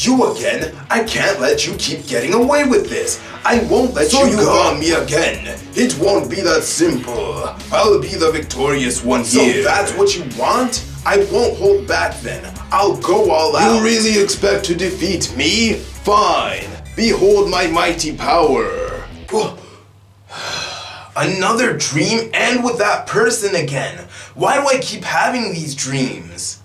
You again? I can't let you keep getting away with this. I won't let you go. So you got me again. It won't be that simple. I'll be the victorious one here. So that's what you want? I won't hold back then. I'll go all out. You really expect to defeat me? Fine. Behold my mighty power. Another dream, and with that person again. Why do I keep having these dreams?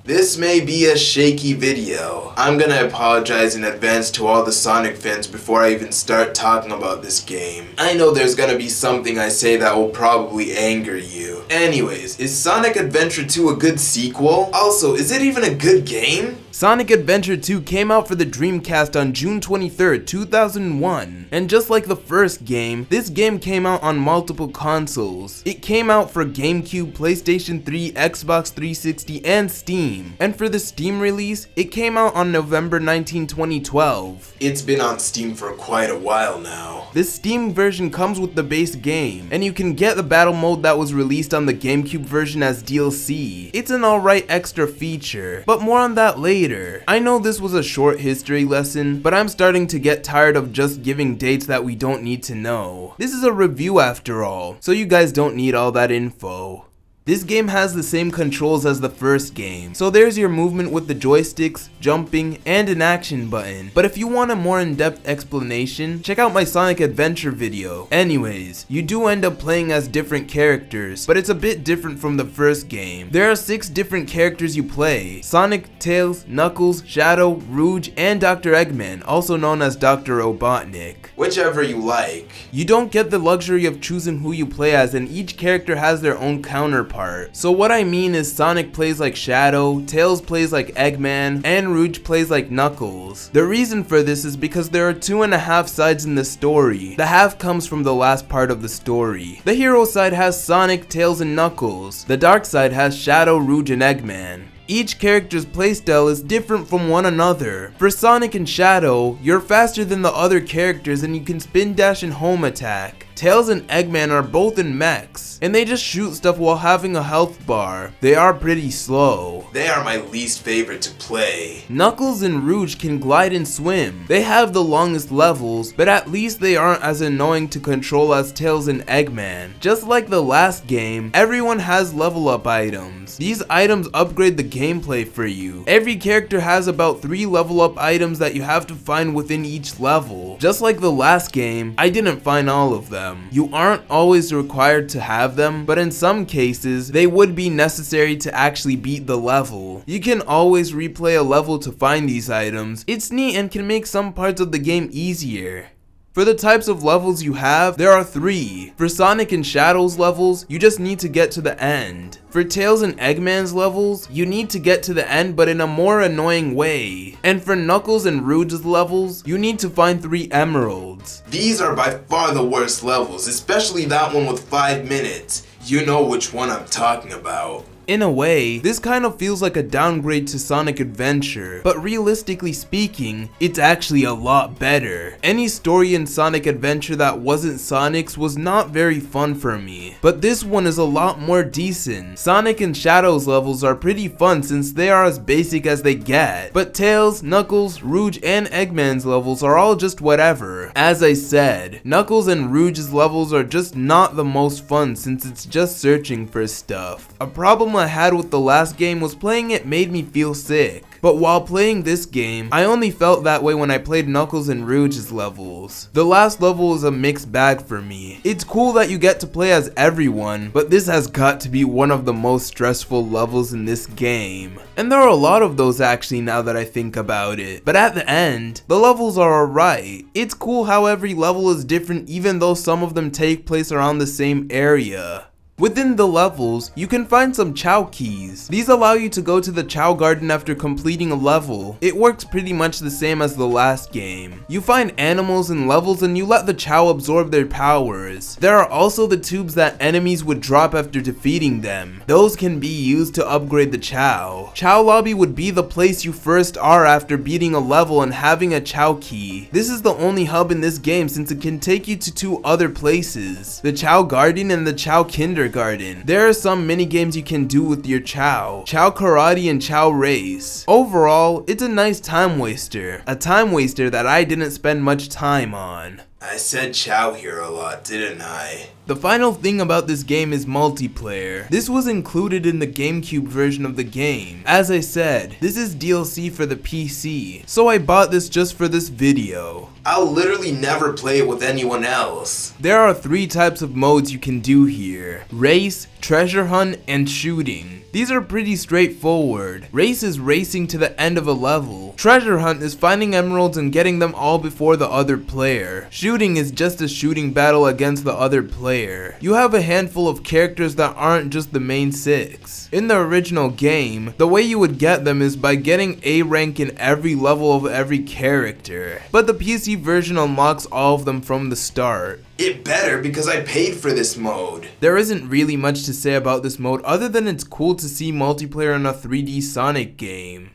This may be a shaky video. I'm gonna apologize in advance to all the Sonic fans before I even start talking about this game. I know there's gonna be something I say that will probably anger you. Anyways, is Sonic Adventure 2 a good sequel? Also, is it even a good game? Sonic Adventure 2 came out for the Dreamcast on June 23rd, 2001. And just like the first game, this game came out on multiple consoles. It came out for GameCube, PlayStation 3, Xbox 360, and Steam. And for the Steam release, it came out on November 19, 2012. It's been on Steam for quite a while now. This Steam version comes with the base game, and you can get the battle mode that was released on the GameCube version as DLC. It's an alright extra feature, but more on that later. I know this was a short history lesson, but I'm starting to get tired of just giving dates that we don't need to know. This is a review after all, so you guys don't need all that info. This game has the same controls as the first game, so there's your movement with the joysticks, jumping, and an action button. But if you want a more in-depth explanation, check out my Sonic Adventure video. Anyways, you do end up playing as different characters, but it's a bit different from the first game. There are 6 different characters you play: Sonic, Tails, Knuckles, Shadow, Rouge, and Dr. Eggman, also known as Dr. Robotnik. Whichever you like. You don't get the luxury of choosing who you play as, and each character has their own counterpart. So what I mean is Sonic plays like Shadow, Tails plays like Eggman, and Rouge plays like Knuckles. The reason for this is because there are 2.5 sides in the story. The half comes from the last part of the story. The hero side has Sonic, Tails, and Knuckles. The dark side has Shadow, Rouge, and Eggman. Each character's playstyle is different from one another. For Sonic and Shadow, you're faster than the other characters and you can spin dash and home attack. Tails and Eggman are both in mechs, and they just shoot stuff while having a health bar. They are pretty slow. They are my least favorite to play. Knuckles and Rouge can glide and swim. They have the longest levels, but at least they aren't as annoying to control as Tails and Eggman. Just like the last game, everyone has level up items. These items upgrade the gameplay for you. Every character has about 3 level up items that you have to find within each level. Just like the last game, I didn't find all of them. You aren't always required to have them, but in some cases, they would be necessary to actually beat the level. You can always replay a level to find these items. It's neat and can make some parts of the game easier. For the types of levels you have, there are 3. For Sonic and Shadow's levels, you just need to get to the end. For Tails and Eggman's levels, you need to get to the end but in a more annoying way. And for Knuckles and Rouge's levels, you need to find 3 emeralds. These are by far the worst levels, especially that one with 5 minutes. You know which one I'm talking about. In a way, this kind of feels like a downgrade to Sonic Adventure, but realistically speaking, it's actually a lot better. Any story in Sonic Adventure that wasn't Sonic's was not very fun for me, but this one is a lot more decent. Sonic and Shadow's levels are pretty fun since they are as basic as they get, but Tails, Knuckles, Rouge, and Eggman's levels are all just whatever. As I said, Knuckles and Rouge's levels are just not the most fun since it's just searching for stuff. A problem I had with the last game was playing it made me feel sick. But while playing this game, I only felt that way when I played Knuckles and Rouge's levels. The last level is a mixed bag for me. It's cool that you get to play as everyone, but this has got to be one of the most stressful levels in this game. And there are a lot of those actually now that I think about it. But at the end, the levels are alright. It's cool how every level is different even though some of them take place around the same area. Within the levels, you can find some Chao keys. These allow you to go to the Chao garden after completing a level. It works pretty much the same as the last game. You find animals in levels and you let the Chao absorb their powers. There are also the tubes that enemies would drop after defeating them. Those can be used to upgrade the Chao. Chao Lobby would be the place you first are after beating a level and having a Chao key. This is the only hub in this game since it can take you to 2 other places, the Chao garden and the Chao kindergarten. kindergarten. There are some minigames you can do with your Chao, Chao Karate and Chao Race. Overall, it's a nice time waster. A time waster that I didn't spend much time on. I said Chao here a lot, didn't I? The final thing about this game is multiplayer. This was included in the GameCube version of the game. As I said, this is DLC for the PC, so I bought this just for this video. I'll literally never play it with anyone else. There are 3 types of modes you can do here: race, treasure hunt, and shooting. These are pretty straightforward. Race is racing to the end of a level. Treasure hunt is finding emeralds and getting them all before the other player. Shooting is just a shooting battle against the other player. You have a handful of characters that aren't just the main 6. In the original game, the way you would get them is by getting A rank in every level of every character. But the PC version unlocks all of them from the start. It better, because I paid for this mode. There isn't really much to say about this mode other than it's cool to see multiplayer in a 3D Sonic game.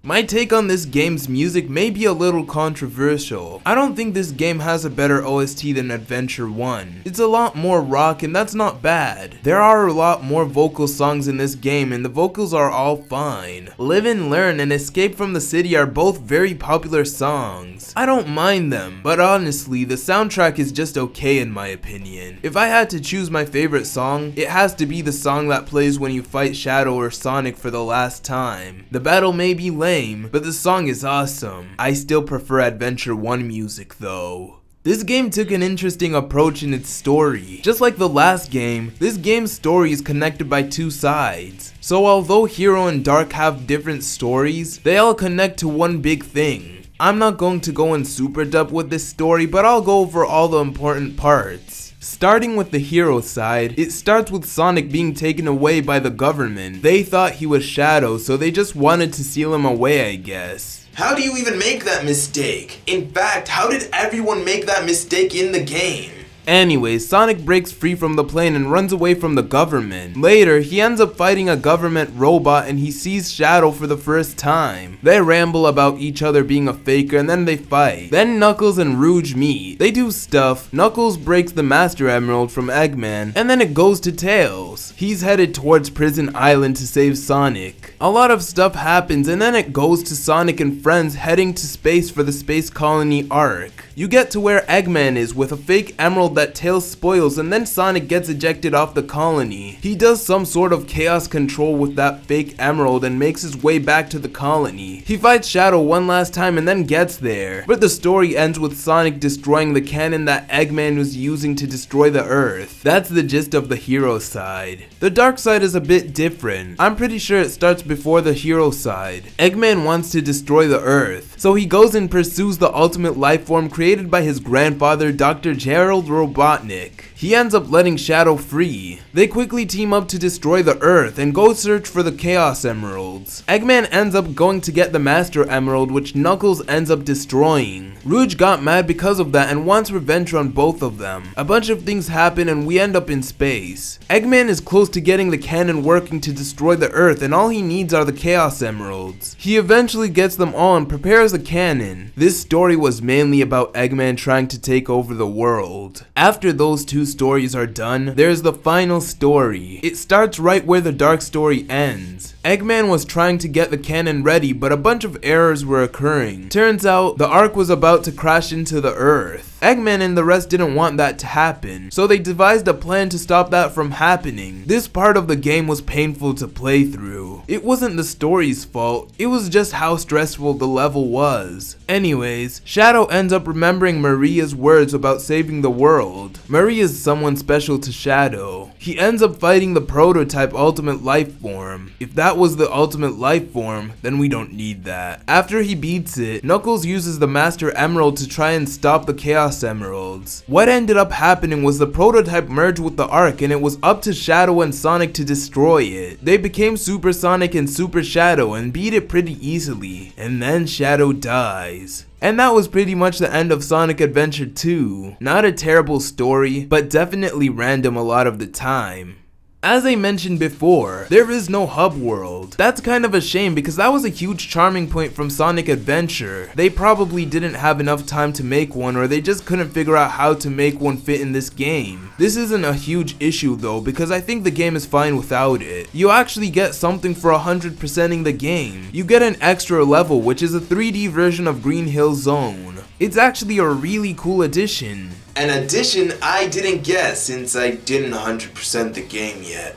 My take on this game's music may be a little controversial. I don't think this game has a better OST than Adventure 1. It's a lot more rock and that's not bad. There are a lot more vocal songs in this game and the vocals are all fine. Live and Learn and Escape from the City are both very popular songs. I don't mind them, but honestly, the soundtrack is just okay in my opinion. If I had to choose my favorite song, it has to be the song that plays when you fight Shadow or Sonic for the last time. The battle may be lame, but the song is awesome. I still prefer Adventure 1 music though. This game took an interesting approach in its story. Just like the last game, this game's story is connected by 2 sides. So although Hero and Dark have different stories, they all connect to one big thing. I'm not going to go in super depth with this story, but I'll go over all the important parts. Starting with the hero side, it starts with Sonic being taken away by the government. They thought he was Shadow, so they just wanted to seal him away, I guess. How do you even make that mistake? In fact, how did everyone make that mistake in the game? Anyways, Sonic breaks free from the plane and runs away from the government. Later, he ends up fighting a government robot and he sees Shadow for the first time. They ramble about each other being a faker and then they fight. Then Knuckles and Rouge meet. They do stuff. Knuckles breaks the Master Emerald from Eggman and then it goes to Tails. He's headed towards Prison Island to save Sonic. A lot of stuff happens and then it goes to Sonic and friends heading to space for the Space Colony arc. You get to where Eggman is with a fake emerald that Tails spoils and then Sonic gets ejected off the colony. He does some sort of chaos control with that fake emerald and makes his way back to the colony. He fights Shadow one last time and then gets there. But the story ends with Sonic destroying the cannon that Eggman was using to destroy the Earth. That's the gist of the hero side. The dark side is a bit different. I'm pretty sure it starts before the hero side. Eggman wants to destroy the Earth, so he goes and pursues the ultimate life form created by his grandfather, Dr. Gerald Robotnik. He ends up letting Shadow free. They quickly team up to destroy the Earth and go search for the Chaos Emeralds. Eggman ends up going to get the Master Emerald, which Knuckles ends up destroying. Rouge got mad because of that and wants revenge on both of them. A bunch of things happen and we end up in space. Eggman is close to getting the cannon working to destroy the Earth and all he needs are the Chaos Emeralds. He eventually gets them all and prepares the cannon. This story was mainly about Eggman trying to take over the world. After those 2 stories are done, there's the final story. It starts right where the dark story ends. Eggman was trying to get the cannon ready, but a bunch of errors were occurring. Turns out, the Ark was about to crash into the Earth. Eggman and the rest didn't want that to happen, so they devised a plan to stop that from happening. This part of the game was painful to play through. It wasn't the story's fault, it was just how stressful the level was. Anyways, Shadow ends up remembering Maria's words about saving the world. Maria is someone special to Shadow. He ends up fighting the prototype ultimate life form. If that was the ultimate life form, then we don't need that. After he beats it, Knuckles uses the Master Emerald to try and stop the Chaos Emeralds. What ended up happening was the prototype merged with the Ark and it was up to Shadow and Sonic to destroy it. They became Super Sonic and Super Shadow and beat it pretty easily. And then Shadow dies. And that was pretty much the end of Sonic Adventure 2. Not a terrible story, but definitely random a lot of the time. As I mentioned before, there is no hub world. That's kind of a shame because that was a huge charming point from Sonic Adventure. They probably didn't have enough time to make one, or they just couldn't figure out how to make one fit in this game. This isn't a huge issue though, because I think the game is fine without it. You actually get something for 100%ing the game. You get an extra level, which is a 3D version of Green Hill Zone. It's actually a really cool addition. An addition I didn't get since I didn't 100% the game yet.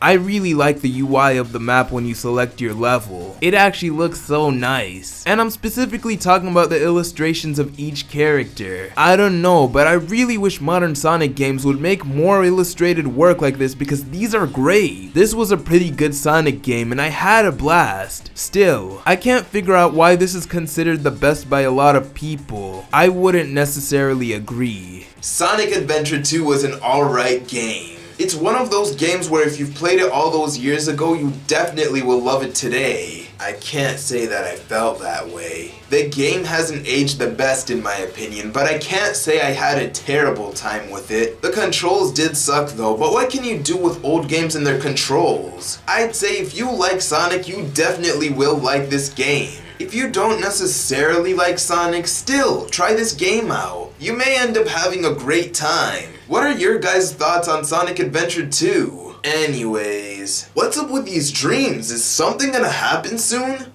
I really like the UI of the map when you select your level. It actually looks so nice. And I'm specifically talking about the illustrations of each character. I don't know, but I really wish modern Sonic games would make more illustrated work like this because these are great. This was a pretty good Sonic game and I had a blast. Still, I can't figure out why this is considered the best by a lot of people. I wouldn't necessarily agree. Sonic Adventure 2 was an alright game. It's one of those games where if you've played it all those years ago, you definitely will love it today. I can't say that I felt that way. The game hasn't aged the best in my opinion, but I can't say I had a terrible time with it. The controls did suck though, but what can you do with old games and their controls? I'd say if you like Sonic, you definitely will like this game. If you don't necessarily like Sonic, still, try this game out. You may end up having a great time. What are your guys' thoughts on Sonic Adventure 2? Anyways, what's up with these dreams? Is something gonna happen soon?